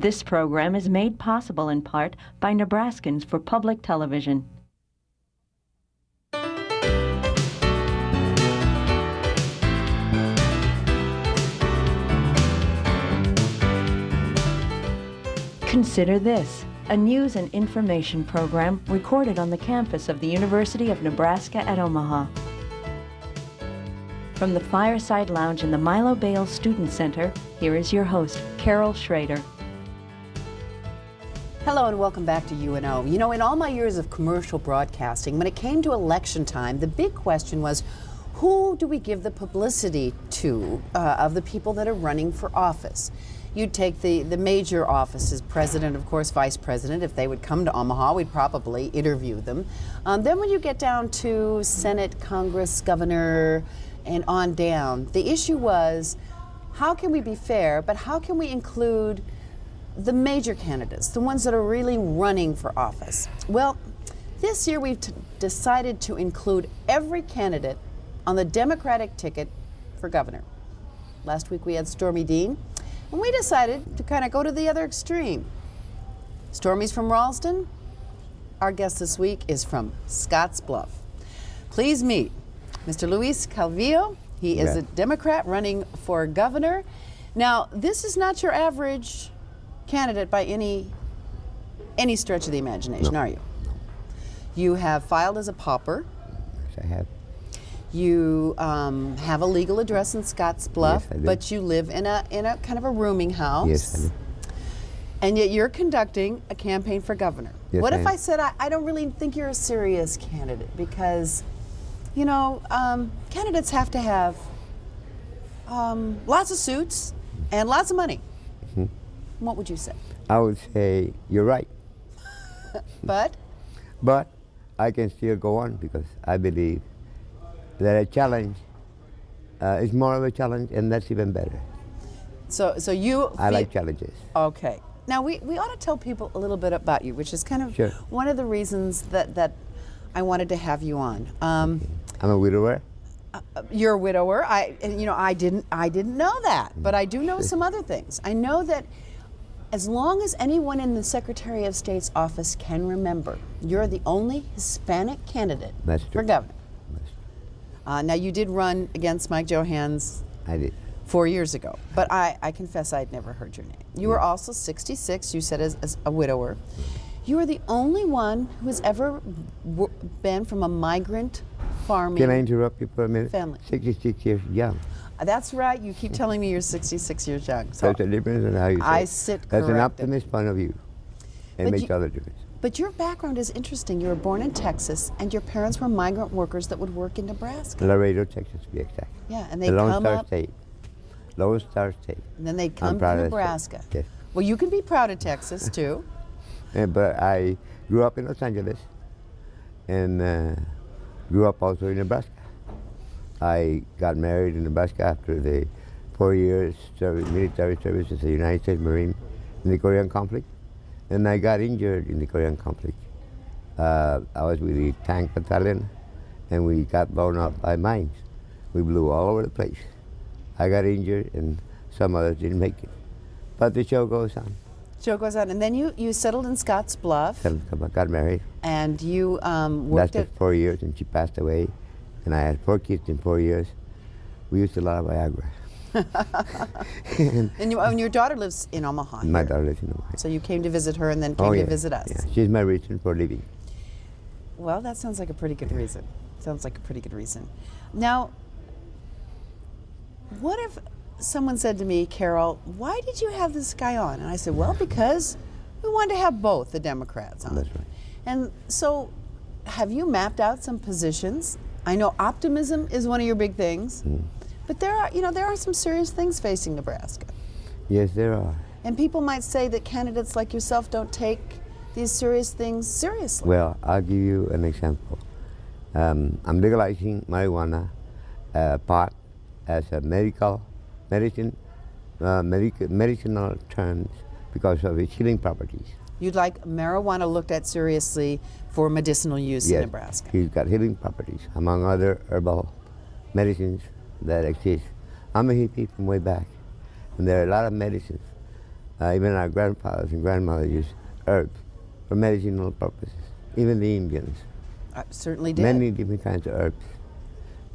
This program is made possible in part by Nebraskans for Public Television. Consider this, a news and information program recorded on the campus of the University of Nebraska at Omaha. From the Fireside Lounge in the Milo Bale Student Center, here is your host, Carol Schrader. Hello and welcome back to UNO. You know, in all my years of commercial broadcasting, when it came to election time, the big question was, who do we give the publicity to of the people that are running for office? You'd take the major offices, president, of course, vice president. If they would come to Omaha, we'd probably interview them. Then when you get down to Senate, Congress, governor, and on down, the issue was, how can we be fair, but how can we include the major candidates, the ones that are really running for office? Well, this year we've decided to include every candidate on the Democratic ticket for governor. Last week we had Stormy Dean, and we decided to kind of go to the other extreme. Stormy's from Ralston. Our guest this week is from Scottsbluff. Please meet Mr. Luis Calvillo. He is a Democrat running for governor. Now, this is not your average candidate by any stretch of the imagination, are you? You have filed as a pauper. Yes, I have. You have a legal address in Scottsbluff, Yes, I do. but you live in a kind of a rooming house. Yes, I do. And yet you're conducting a campaign for governor. Yes, What I if am. I said I don't really think you're a serious candidate? Because, you know, candidates have to have lots of suits and lots of money. Mm-hmm. What would you say? I would say you're right, But but I can still go on because I believe that a challenge is more of a challenge, and that's even better. so you I like challenges. Okay. Now, we ought to tell people a little bit about you, which is kind of Sure. one of the reasons that I wanted to have you on. I'm a widower. You're a widower. I didn't know that, but I do know some other things. I know that as long as anyone in the Secretary of State's office can remember, you're the only Hispanic candidate That's for true. governor. Now, you did run against Mike Johans I did. 4 years ago, but I confess I'd never heard your name. You were also 66, you said, as a widower. You are the only one who has ever been from a migrant farming. Can I interrupt you for a minute? Family. 66 years young. That's right, you keep telling me you're 66 years young. So That's a difference in how you say I it. sit That's an corrected. optimist point of view. It But makes you- all the difference. But your background is interesting. You were born in Texas, and your parents were migrant workers that would work in Nebraska. Laredo, Texas, to be exact. Yeah, and they The Lone come Star up, State. Lone Star State. and then they I'm come proud to of that state. Nebraska. Yes. Well, you can be proud of Texas, too. But I grew up in Los Angeles and grew up also in Nebraska. I got married in Nebraska after the 4 years military service as a United States Marine in the Korean conflict. And I got injured in the Korean conflict. I was with the tank battalion and we got blown up by mines. We blew all over the place. I got injured and some others didn't make it. But the show goes on. Show goes on, and then you settled in Scottsbluff, Got married. and you worked Lasted 4 years and she passed away. And I had 4 kids in 4 years. We used a lot of Viagra. and your daughter lives in Omaha. My here. daughter lives in Omaha. So you came to visit her and then came to visit us. Yeah. She's my reason for living. Well, that sounds like a pretty good reason. Sounds like a pretty good reason. Now, what if someone said to me, Carol, why did you have this guy on? And I said, well, because we wanted to have both the Democrats on. That's right. And so, have you mapped out some positions? I know optimism is one of your big things, but there are some serious things facing Nebraska. Yes, there are. And people might say that candidates like yourself don't take these serious things seriously. Well, I'll give you an example. I'm legalizing marijuana, pot, as a medicinal terms because of its healing properties. You'd like marijuana looked at seriously for medicinal use in Yes, Nebraska. he's got healing properties, among other herbal medicines that exist. I'm a hippie from way back, and there are a lot of medicines Even our grandfathers and grandmothers used herbs for medicinal purposes. Even the Indians. I certainly did. Many different kinds of herbs.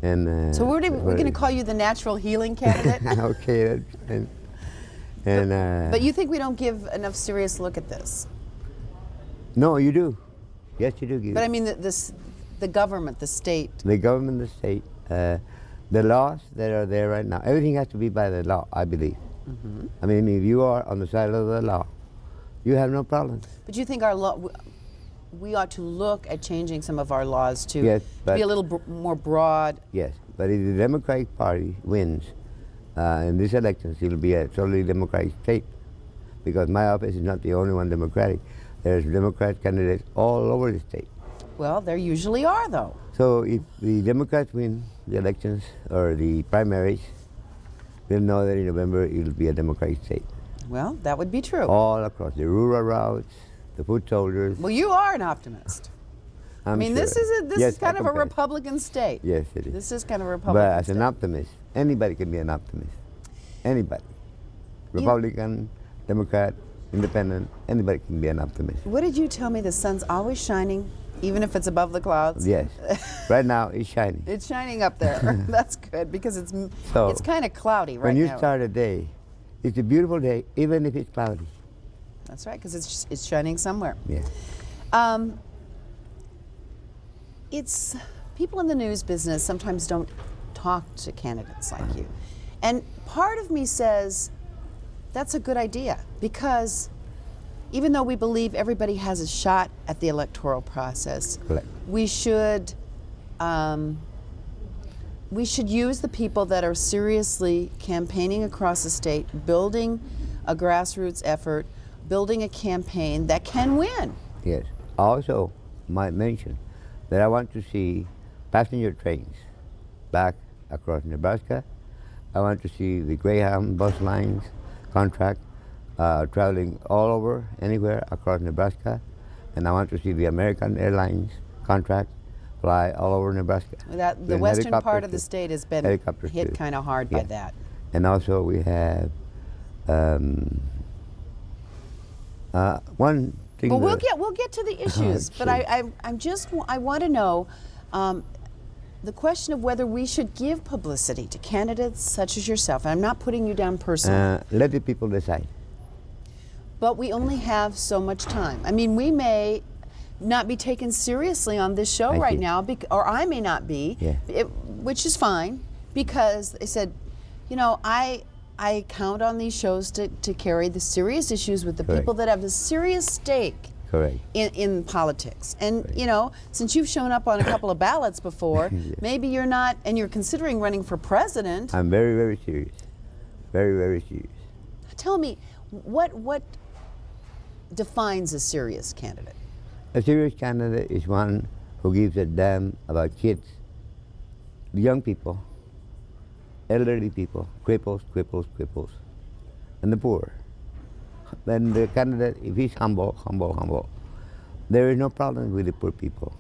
And So we're going to call you the natural healing candidate. okay, that's fine. And But you think we don't give enough serious look at this? no, you do. Yes, you do give. But I mean, the government, the state. The government, the state, the laws that are there right now. Everything has to be by the law, I believe. Mm-hmm. I mean, if you are on the side of the law, you have no problem. But you think our law, we ought to look at changing some of our laws to Yes, be a but- little more broad. Yes, but if the Democratic Party wins in these elections, it will be a totally Democratic state, because my office is not the only one Democratic. There's Democrat candidates all over the state. Well, there usually are, though. So if the Democrats win the elections or the primaries, we'll know that in November it will be a Democratic state. Well, that would be true. All across the rural routes, the foot soldiers. Well, you are an optimist. I'm I mean, sure. this is Yes, kind I of a compare. Republican state. Yes, it is. This is kind of a Republican But as state. an optimist, anybody can be an optimist. Anybody. Republican, Democrat, Independent, anybody can be an optimist. What did you tell me? The sun's always shining, even if it's above the clouds. Yes. Right now it's shining. It's shining up there. That's good because So, it's kind of cloudy right when you now. start a day, it's a beautiful day, even if it's cloudy. That's right, because it's shining somewhere. Yeah. It's people in the news business sometimes don't talk to candidates like you, and part of me says that's a good idea because even though we believe everybody has a shot at the electoral process, Correct. we should use the people that are seriously campaigning across the state, building a grassroots effort, building a campaign that can win. Yes. I also might mention that I want to see passenger trains back across Nebraska. I want to see the Greyhound bus lines contract traveling all over, anywhere across Nebraska. And I want to see the American Airlines contract fly all over Nebraska. The Then western part helicopters of the too. state has been Helicopters hit too. kind of hard by Yeah. that. And also we have one thing. Well, that- we'll get to the issues, but I want to know the question of whether we should give publicity to candidates such as yourself. And I'm not putting you down personally, let the people decide. but we only have so much time. I mean, we may not be taken seriously on this show I right see. now, or I may not be, Yeah. which is fine, because they said, you know, I count on these shows to carry the serious issues with the Correct. people that have a serious stake Correct. in politics. And, you know, since you've shown up on a couple of ballots before, Yeah. maybe you're not, and you're considering running for president. I'm very, very serious. Very, very serious. Tell me, what defines a serious candidate? A serious candidate is one who gives a damn about kids, young people, elderly people, cripples, and the poor. Then the candidate, if he's humble, there is no problem with the poor people.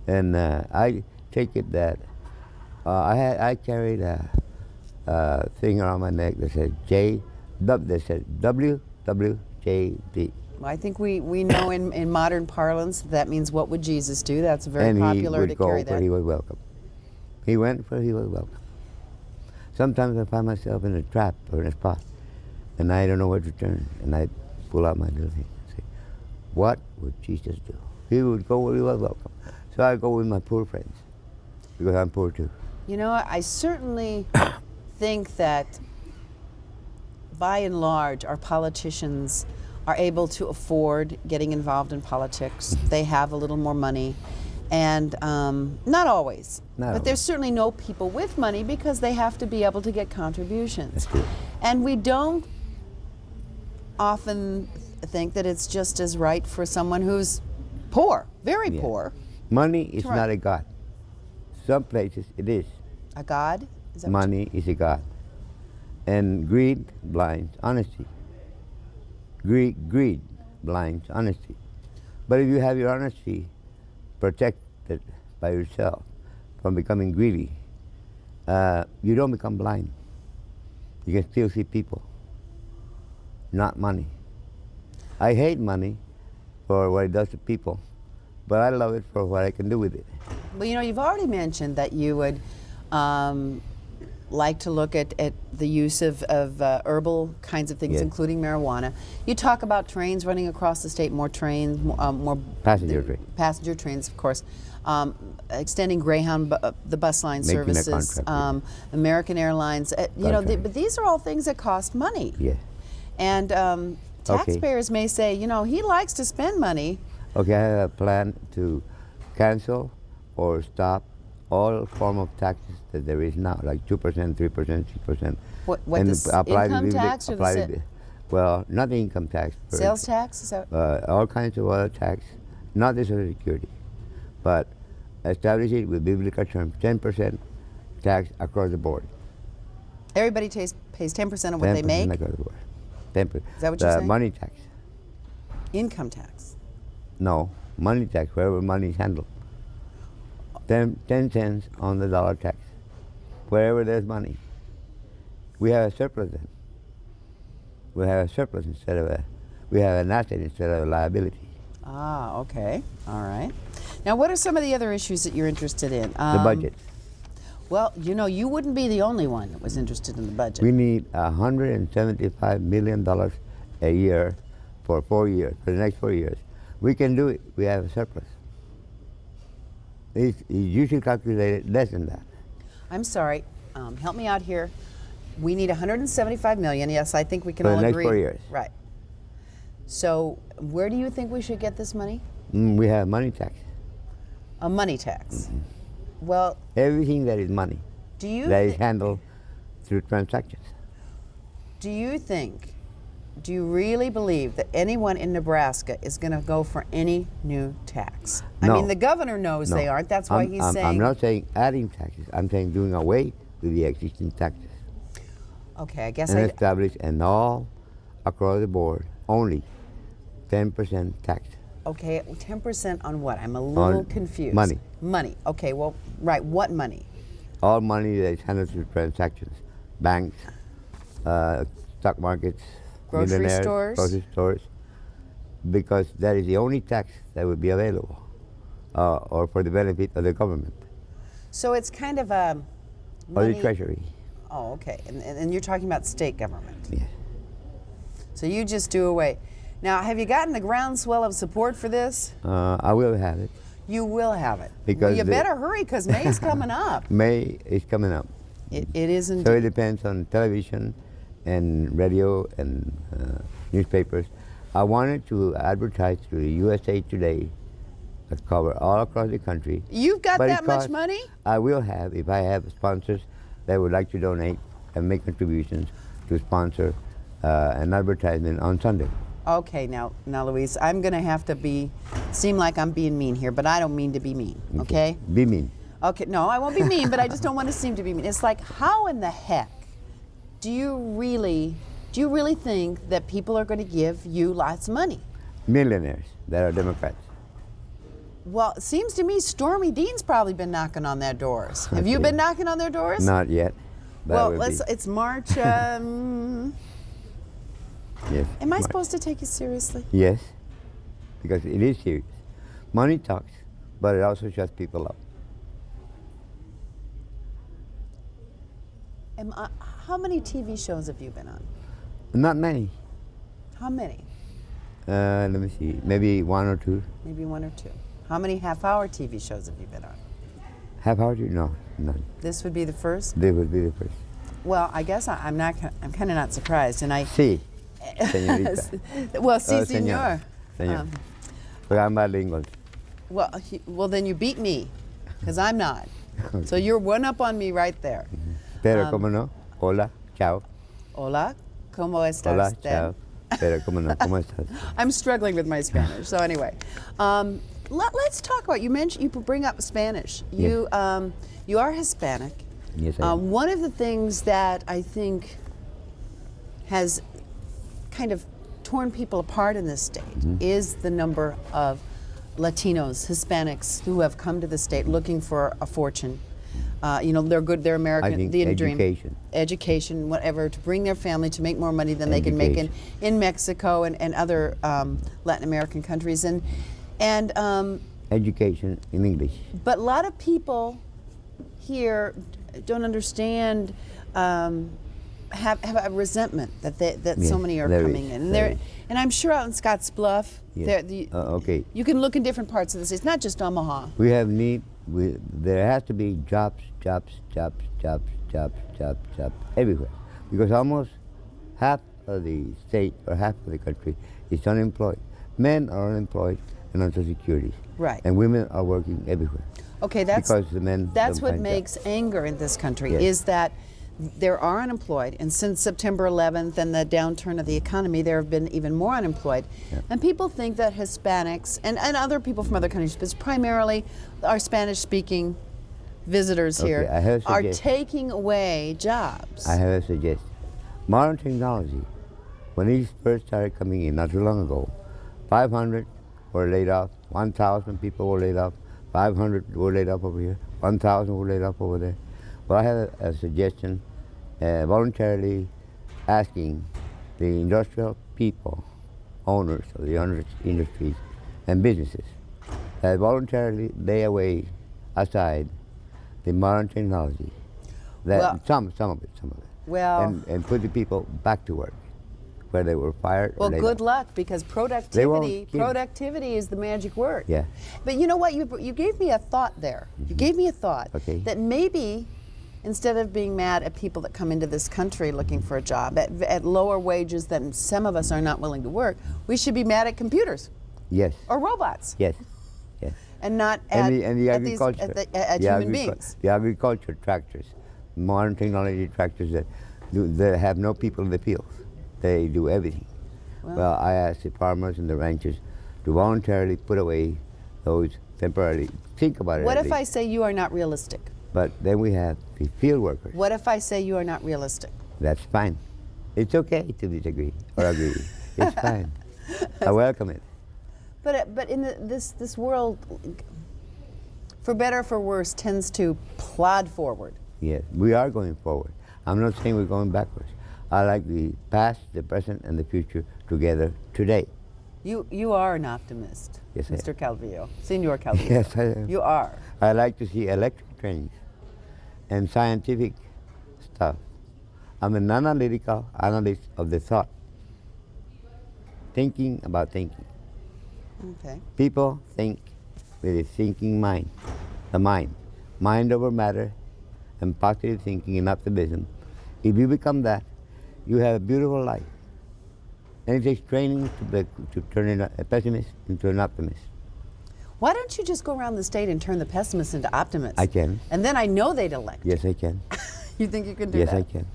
And I take it that I carried a thing around my neck that said WWJD. Well, I think we know in modern parlance that means what would Jesus do? That's very And popular he would to go carry where that. he was welcome. He went where he was welcome. Sometimes I find myself in a trap or in a spot, and I don't know where to turn, and I pull out my little thing and say, what would Jesus do? He would go where he was welcome. So I go with my poor friends, because I'm poor too. You know, I certainly think that by and large, our politicians are able to afford getting involved in politics. They have a little more money. And not always, Not but there's always. certainly no people with money because they have to be able to get contributions. That's true. And we don't often think that it's just as right for someone who's poor, very Yeah. poor. Money is Right. not a god. Some places it is. A god? Is that what Money is a god. And greed blinds honesty. Greed blinds honesty. But if you have your honesty protected by yourself from becoming greedy, you don't become blind. You can still see people. not money. I hate money for what it does to people, but I love it for what I can do with it. Well, you know, you've already mentioned that you would like to look at the use of herbal kinds of things, Yes. including marijuana. You talk about trains running across the state, more trains, more Passenger train. passenger trains, of course. Extending Greyhound, the bus line Making a services, contract, American Airlines. You know, Contract. but these are all things that cost money. Yeah. And taxpayers may say, you know, he likes to spend money. Okay, I have a plan to cancel or stop all form of taxes that there is now, like 2%, 3%, 6%. What and this apply income the- tax or the apply sa- the- well, not the income tax. but, Sales tax? Is that? all kinds of other tax, not the Social Security, but establish it with biblical terms, 10% tax across the board. Everybody pays 10% of what they 10% make? across the board. 10%. Is that what you're The saying? money tax. Income tax. No, money tax, wherever money is handled. 10 cents on the dollar tax, wherever there's money. We have a surplus then. We have a surplus instead of we have an asset instead of a liability. Ah, okay. All right. Now, what are some of the other issues that you're interested in? The budget. Well, you know, you wouldn't be the only one that was interested in the budget. We need $175 million a year for 4 years, for the next 4 years. We can do it. We have a surplus. You should calculate it less than that. I'm sorry. Help me out here. We need 175 million. Yes, I think we can For all the next agree. 4 years. Right. So, where do you think we should get this money? We have money tax. A money tax. Well, Everything that is money, do you that is handled through transactions. do you really believe that anyone in Nebraska is going to go for any new tax? I No. mean, the governor knows No. they aren't. That's why he's saying. I'm not saying adding taxes. I'm saying doing away with the existing taxes Okay, I guess and I. establish an all across the board only 10% tax. Okay, 10% on what? I'm a little On confused. money. Money. Okay, well, right. What money? All money that is handled through transactions, banks, stock markets, Grocery millionaires, stores? grocery stores, because that is the only tax that would be available, or for the benefit of the government So it's kind of a. or the money- treasury. Oh, okay. And you're talking about state government. Yes. So you just do away. Now, have you gotten the groundswell of support for this? I will have it. You will have it. Because well, you the- better hurry because May's coming up. May is coming up. It is indeed. So it depends on television and radio and newspapers. I wanted to advertise through USA Today that cover all across the country. You've got But it that much costs- money? I will have, if I have sponsors that would like to donate and make contributions to sponsor an advertisement on Sunday. Okay, now, Louise, I'm going to have to seem like I'm being mean here, but I don't mean to be mean, okay? Be mean. Okay, no, I won't be mean, but I just don't want to seem to be mean. It's like, how in the heck do you really think that people are going to give you lots of money? Millionaires that are Democrats. Well, it seems to me Stormy Dean's probably been knocking on their doors. Have you Okay. been knocking on their doors? Not yet. but I Well, will be. it's March. Yes. Am I March. supposed to take you seriously? Yes, because it is serious. Money talks, but it also shuts people up. How many TV shows have you been on? Not many. How many? Let me see. Maybe one or two. Maybe one or two. How many half-hour TV shows have you been on? Half hour? No, none. This would be the first. They would be the first. Well, I guess I'm not. I'm kind of not surprised, and I. Sí, señorita. Well, sí, Oh, señor. Señor. But I'm bilingual. Well, then you beat me, because I'm not. So you're one up on me right there. Pero como no, hola, chao. Hola, ¿cómo estás? Hola, usted? chao. Pero como no, ¿cómo estás? I'm struggling with my Spanish. So anyway, let's talk about. You bring up Spanish. Yes. You are Hispanic. Yes, I am. One of the things that I think has kind of torn people apart in this state Mm-hmm. is the number of Latinos, Hispanics who have come to the state looking for a fortune. they're good, they're American, I think the education. dream. Education, whatever, to bring their family to make more money than they can make in Mexico and other Latin American countries. And Education in English. but a lot of people here don't understand, have a resentment that Yes, so many are there coming is, in. And there they're, is. and I'm sure out in Scotts Bluff, Yes. Okay. you can look in different parts of the state. It's not just Omaha. We have need. There has to be jobs everywhere, because almost half of the state or half of the country is unemployed. Men are unemployed and on Social Security. Right. And women are working everywhere. Okay, that's because the men that's don't what find makes jobs. anger in this country, Yes. is that there are unemployed, and since September 11th and the downturn of the economy, there have been even more unemployed. Yeah. And people think that Hispanics and other people from other countries, but primarily our Spanish-speaking visitors Okay, here, I have are suggest- taking away jobs. I have a suggestion. Modern technology, when these first started coming in not too long ago, 500 were laid off, 1,000 people were laid off, 500 were laid off over here, 1,000 were laid off over there. Well, I have a suggestion, voluntarily asking the industrial people, owners of the industries and businesses, that voluntarily lay away aside the modern technology, that Well- some of it, Well- and put the people back to work where they were fired. Well, or laid good off. luck, because They won't productivity kill you. productivity is the magic word. Yeah. But you know what? You gave me a thought there. You gave me a thought Okay. that maybe instead of being mad at people that come into this country looking for a job at lower wages than some of us are not willing to work, we should be mad at computers Yes. or robots Yes. Yes. and not at, And the at these- agriculture. at the human agricu- beings. The agriculture tractors, modern technology tractors that have no people in the fields. They do everything. Well, I ask the farmers and the ranchers to voluntarily put away those temporarily. Think about it. What at if I least. say you are not realistic? But then we have the field workers. What if I say you are not realistic? That's fine. It's okay to disagree or agree. It's fine. I welcome it. But in this world, for better or for worse, tends to plod forward. Yes, we are going forward. I'm not saying we're going backwards. I like the past, the present, and the future together today. You are an optimist, Yes, I am. Mr. Calvillo, Senor Calvillo. Yes, I am. You are. I like to see electric trains and scientific stuff. I'm an analytical analyst of the thought. Thinking about thinking. Okay. People think with a thinking mind, the mind. Mind over matter and positive thinking and optimism. If you become that, you have a beautiful life. And it takes training to turn a pessimist into an optimist. Why don't you just go around the state and turn the pessimists into optimists? I can. And then I know they'd elect. Yes, I can. You think you can do Yes, that? I can.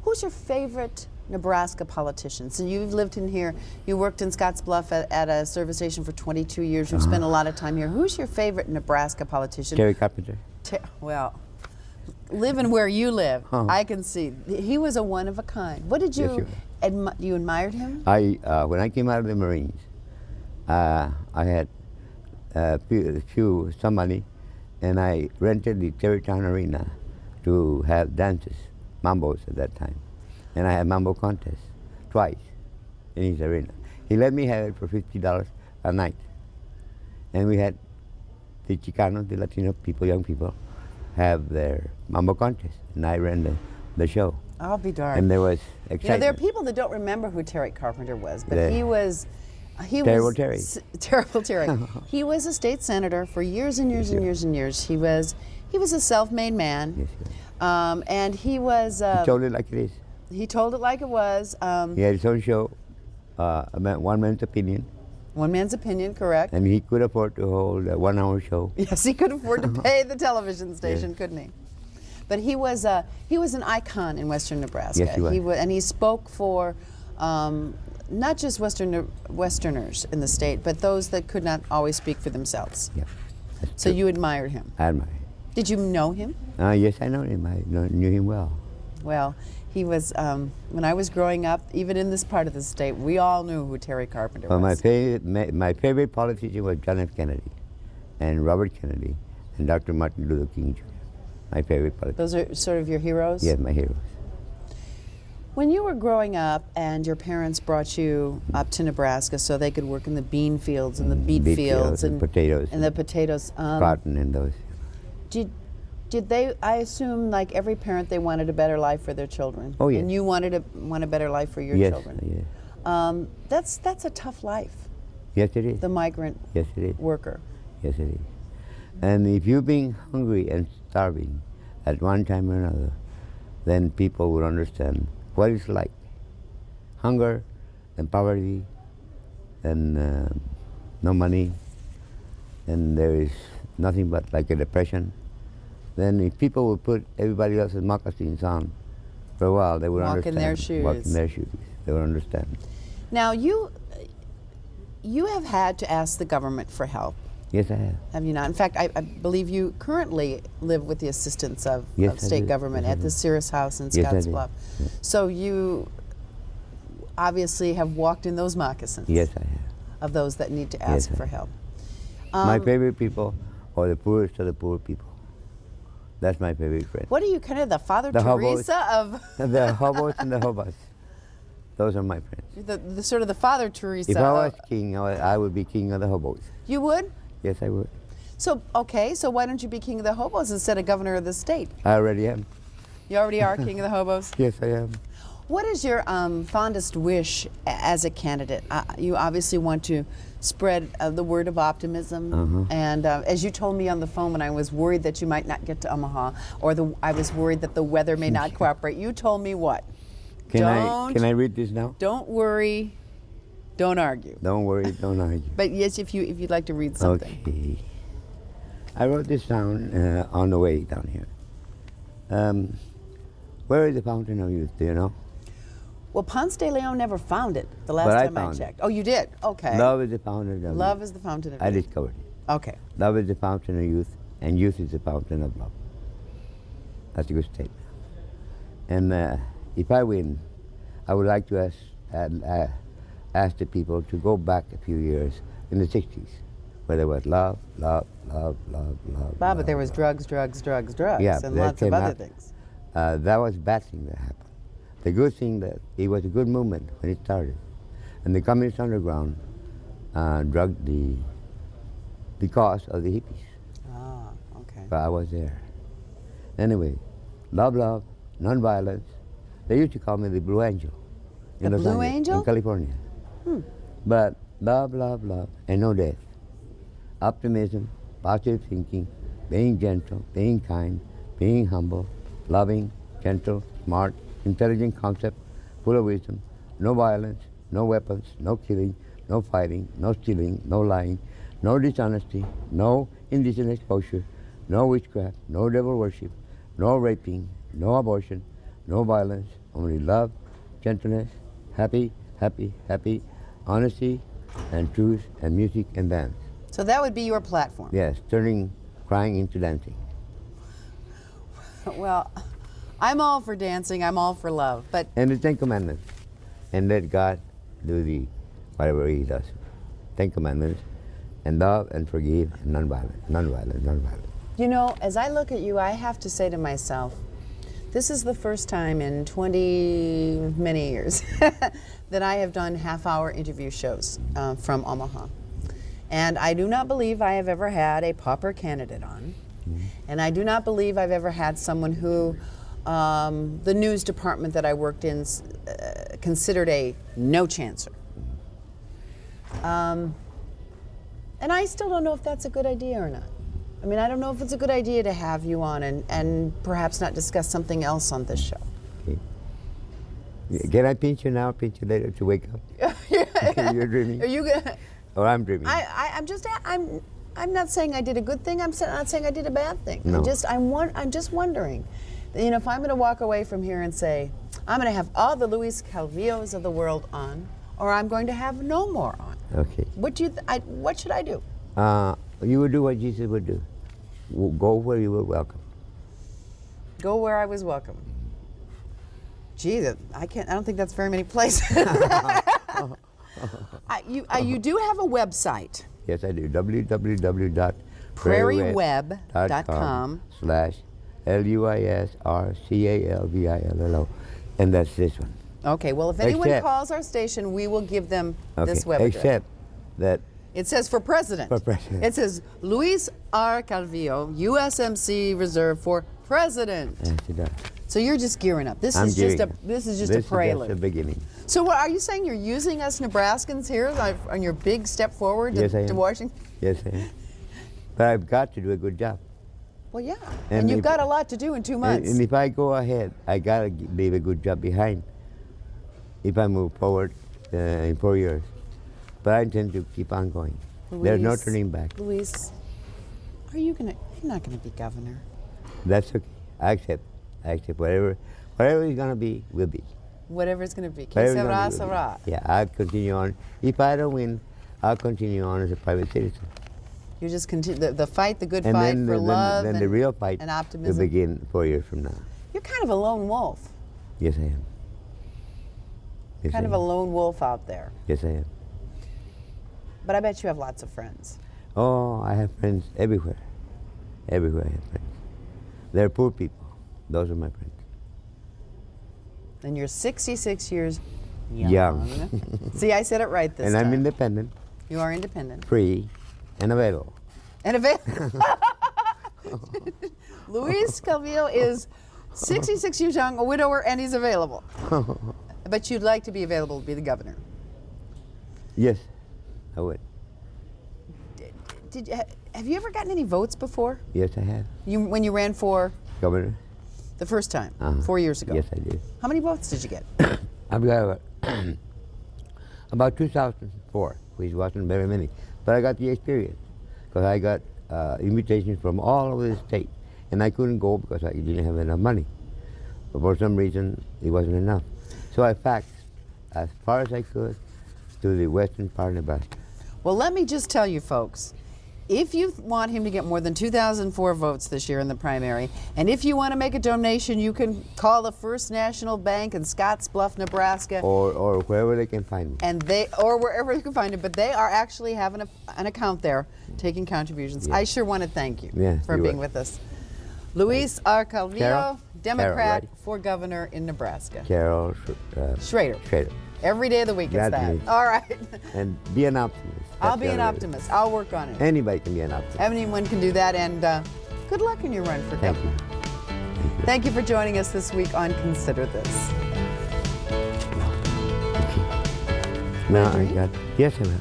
Who's your favorite Nebraska politician? So you've lived in here, you worked in Scotts Bluff at a service station for 22 years, you've spent a lot of time here. Who's your favorite Nebraska politician? Terry Carpenter. Well, living where you live, Uh-huh. I can see. He was a one of a kind. What did Yes, you, you admired him? When I came out of the Marines, I had some money, and I rented the Terrytown Arena to have dances, mambos at that time. And I had mambo contests twice in his arena. He let me have it for $50 a night. And we had the Chicanos, the Latino people, young people, have their mambo contest. And I ran the show. I'll be darned. And there was You know, excitement. there are people that don't remember who Terry Carpenter was, but Yeah. he was Terrible Terry. Terrible Terry. He was a state senator for years and years and years and years. He was a self-made man, Yes, yes. and he was. He told it like it is. He told it like it was. He had his own show, One Man's Opinion, One man's opinion, correct? and he could afford to hold a 1-hour show. Yes, he could afford to pay the television station, couldn't he? But he was an icon in Western Nebraska. Yes, he was. And he spoke for not just Westerners in the state, but those that could not always speak for themselves. Yeah, So you admired him. I admire him. Did you know him? Yes, I know him. I knew him well. Well, he was, when I was growing up, even in this part of the state, we all knew who Terry Carpenter Well, was. my favorite politician was John F. Kennedy, and Robert Kennedy, and Dr. Martin Luther King Jr. my favorite politicians. Those are sort of your heroes? Yes, my heroes. When you were growing up and your parents brought you up to Nebraska so they could work in the bean fields and the beet fields and potatoes. and the potatoes, Cotton and those. did they, I assume like every parent, they wanted a better life for their children? Oh, yes. And you want a better life for your Yes, children? yes. That's a tough life, Yes, it is. the migrant Yes, it is. worker. Yes, it is. And if you're being hungry and starving at one time or another, then people will understand what it's like. Hunger and poverty and no money, and there is nothing but like a depression. Then if people would put everybody else's moccasins on for a while, they would Walk understand. in their shoes. Walk in their shoes. They would understand. Now you have had to ask the government for help, Yes, I have. have you not? In fact, I believe you currently live with the assistance of, Yes, of I state do. government Yes, I at the do. Cirrus House in Yes, I do. Scottsbluff. So you obviously have walked in those moccasins Yes, I have. of those that need to ask Yes, I for have. help. My favorite people are the poorest of the poor people. That's my favorite friend. What are you, kind of the Father The hobos. Teresa of The hobos and the hobos. Those are my friends. the sort of the Father Teresa? If I was of, king, I would be king of the hobos. you would? Yes, I would. So okay, so why don't you be king of the hobos instead of governor of the state? I already am. You already are king of the hobos. Yes, I am. What is your fondest wish as a candidate? You obviously want to spread the word of optimism, and as you told me on the phone when I was worried that you might not get to Omaha, or I was worried that the weather may not cooperate, you told me what? Can I read this now? Don't worry, don't argue. Don't worry, don't argue. But yes, if you'd like to read something. Okay. I wrote this down on the way down here. Where is the Fountain of Youth? Do you know? Well, Ponce de Leon never found it the last But I time I found it. checked. Oh, you did? Okay. Love is the fountain of youth. Love is the fountain of I youth. discovered it. Okay. Love is the fountain of youth, and youth is the fountain of love. That's a good statement. And if I win, I would like to ask the people to go back a few years in the 60s, where there was love, love, love, love, love. Bob, but love, there was love. drugs, drugs, drugs, drugs, Yeah, and that lots of came other after. things. That was a bad thing that happened. The good thing that it was a good movement when it started. And the Communist Underground drugged the cause of the hippies. Ah, okay. But I was there. Anyway, love, love, nonviolence. They used to call me the Blue Angel. in The Los Blue Angeles, Angel? In California. But love, love, love, and no death. Optimism, positive thinking, being gentle, being kind, being humble, loving, gentle, smart, intelligent concept, full of wisdom, no violence, no weapons, no killing, no fighting, no stealing, no lying, no dishonesty, no indecent exposure, no witchcraft, no devil worship, no raping, no abortion, no violence, only love, gentleness, happy, happy, happy, honesty, and truth, and music and dance. So that would be your platform. Yes, turning crying into dancing. Well, I'm all for dancing. I'm all for love. But And the Ten Commandments. And let God do the whatever He does. Ten Commandments. And love and forgive and nonviolence, nonviolence, nonviolence. you know, as I look at you, I have to say to myself, this is the first time in 20 many years that I have done half-hour interview shows from Omaha. And I do not believe I have ever had a pauper candidate on. And I do not believe I've ever had someone who the news department that I worked in considered a no-chancer. And I still don't know if that's a good idea or not. I mean, I don't know if it's a good idea to have you on and perhaps not discuss something else on this show. Okay. Can I pinch you now, pinch you later to wake up? You're dreaming? Are you gonna? Or I'm dreaming? I'm not saying I did a good thing. I'm not saying I did a bad thing. No. I'm just wondering, you know, if I'm going to walk away from here and say I'm going to have all the Luis Calvillos of the world on, or I'm going to have no more on. Okay. What do you? What should I do? You would do what Jesus would do. Go where you were welcome. Go where I was welcome. Gee, I don't think that's very many places. You do have a website. Yes, I do. www.prairieweb.com/. LuisRcalvillo, and that's this one. Okay, well, if anyone Except- calls our station, we will give them this Okay, web address. except that It says for president. For president. It says Luis R. Calvillo, USMC Reserve for president. yes, it does. So you're just gearing up. This I'm is just gearing a up. this is just This a prelude. is just the beginning. So what are you saying? You're using us Nebraskans here on your big step forward Yes, I to am. Washington? Yes, I am. But I've got to do a good job. Well, yeah. And And you've if- got a lot to do in 2 months. And if I go ahead, I gotta leave a good job behind. If I move forward in 4 years, but I intend to keep on going. There's no Luis- turning back. Luis, you're not gonna be governor. That's okay. I accept. I accept whatever it's gonna be, will be. Whatever it's gonna be. Que Whatever it's sera, gonna be, will sera. be. Yeah, I'll continue on. If I don't win, I'll continue on as a private citizen. You just continue the fight, the good And fight then, for love then and, the real fight and will optimism. begin 4 years from now. You're kind of a lone wolf. Yes, I am. Yes, Kind I of am. a lone wolf out there. Yes, I am. But I bet you have lots of friends. Oh, I have friends everywhere. Everywhere I have friends. They're poor people. Those are my friends. And you're 66 years Young. See, I said it right this And time. I'm independent, You are independent. free, and available. And Luis Calvillo is 66 years young, a widower, and he's available. But you'd like to be available to be the governor. Yes, I would. Have you ever gotten any votes before? Yes, I have. When you ran for Governor? the first time, Uh-huh. 4 years ago? Yes, I did. How many votes did you get? I've got about 2004, which wasn't very many. But I got the experience because I got invitations from all over the state. And I couldn't go because I didn't have enough money. But for some reason, it wasn't enough. So I faxed as far as I could to the western part of Nebraska. Well, let me just tell you, folks, if you want him to get more than 2004 votes this year in the primary, and if you want to make a donation, you can call the First National Bank in Scottsbluff, Nebraska, Or wherever they can find me. and or wherever you can find it. But they are actually having an account there, taking contributions. Yeah. I sure want to thank you Yeah, for you being are. with us. Luis R. Calvillo, Carol? Democrat Carol, right? for governor in Nebraska. Carol Schrader. Schrader. Every day of the week it's Glad to that. meet you. All right. And be an optimist. I'll That's be an the other way. optimist. I'll work on it. Anybody can be an optimist. Anyone can do that, and good luck in your run for Thank governor. you. Thank you for joining us this week on Consider This. Now I got, yes, I will.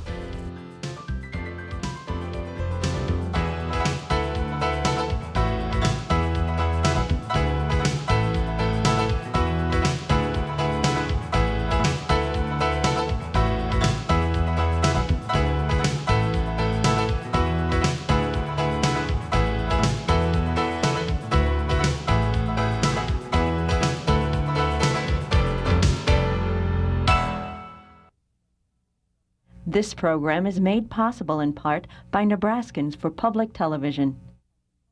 This program is made possible in part by Nebraskans for Public Television.